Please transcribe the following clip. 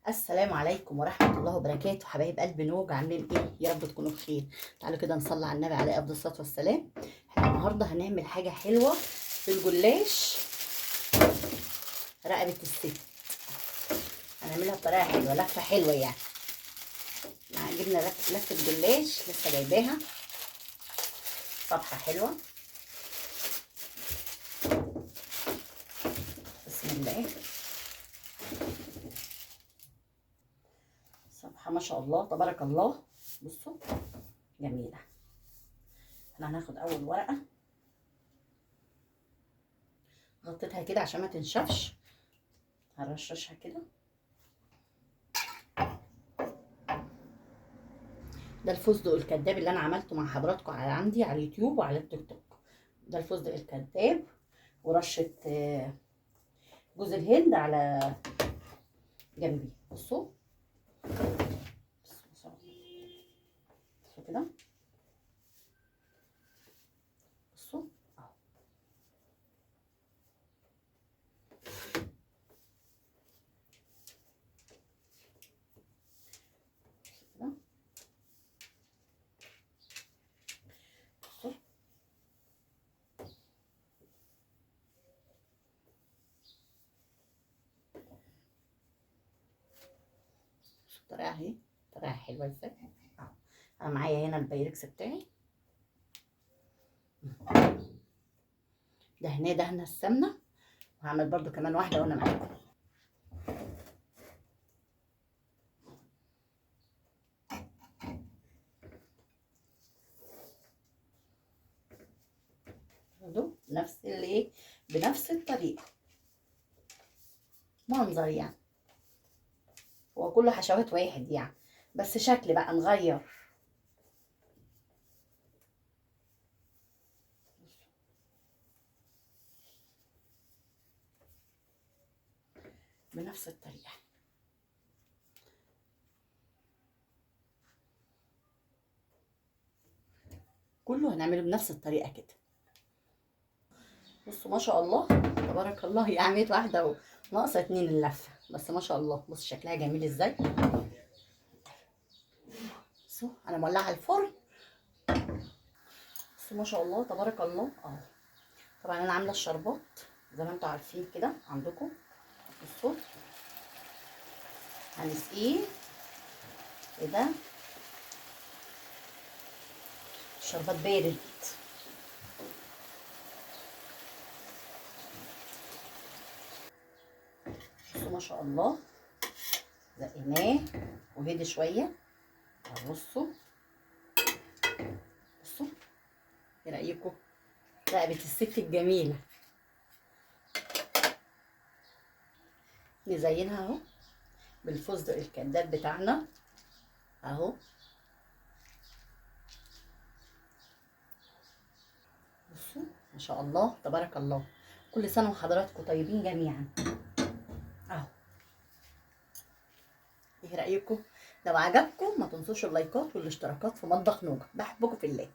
السلام عليكم ورحمة الله وبركاته. حبايب قلب نوج، عاملين ايه؟ يا رب تكونوا بخير. تعالوا كده نصلي على النبي عليه افضل الصلاة والسلام. احنا النهارده هنعمل حاجة حلوة في الجلاش، رقبة الست. هنعملها بطريقة حلوة، لفة حلوة يعني. جبنا لفة جلاش لسه جايباها، صفحة حلوة. بسم الله، صفحة ما شاء الله تبارك الله. بصوا جميلة. احنا هناخد اول ورقة، غطيتها كده عشان ما تنشفش، هنرششها كده. ده الفستق الكداب اللي انا عملته مع حضراتكم عندي على اليوتيوب وعلى التيك توك. ده الفستق الكداب، ورشه جوز الهند على جنبي. بصوا بصوا كده، بصوا اهو. كده بصوا، الطريقه اهي، طريقه حلوه ازاي اهو. انا معايا هنا البايركس بتاعي، دهنه السمنه، وهعمل برده كمان واحده وانا معاكم. برضو نفس الايه، بنفس الطريقه، منظر يعني. هو كله حشوات واحد يعني، بس شكل بقى نغير. بنفس الطريقة كله هنعمله بنفس الطريقة كده. بصوا ما شاء الله تبارك الله، هي عملت واحدة وناقصة اتنين اللفة، بس ما شاء الله. بص شكلها جميل ازاي. بصوا انا مولعة الفرن، بصوا ما شاء الله تبارك الله اهو. طبعا انا عاملة الشربات زي ما انتوا عارفين كده عندكم. بصوا هنسقيه كده، الشربات بارد. بصوا ما شاء الله، زقناه وهدي شويه. بصوا بصوا، ايه رايكم؟ رقبه الست الجميله. نزينها اهو بالفستق الكداب بتاعنا اهو. بصوا ما شاء الله تبارك الله. كل سنه وحضراتكم طيبين جميعا اهو. ايه رايكم؟ لو عجبكم ما تنسوش اللايكات والاشتراكات في مطبخ نوجة. بحبكم في الله.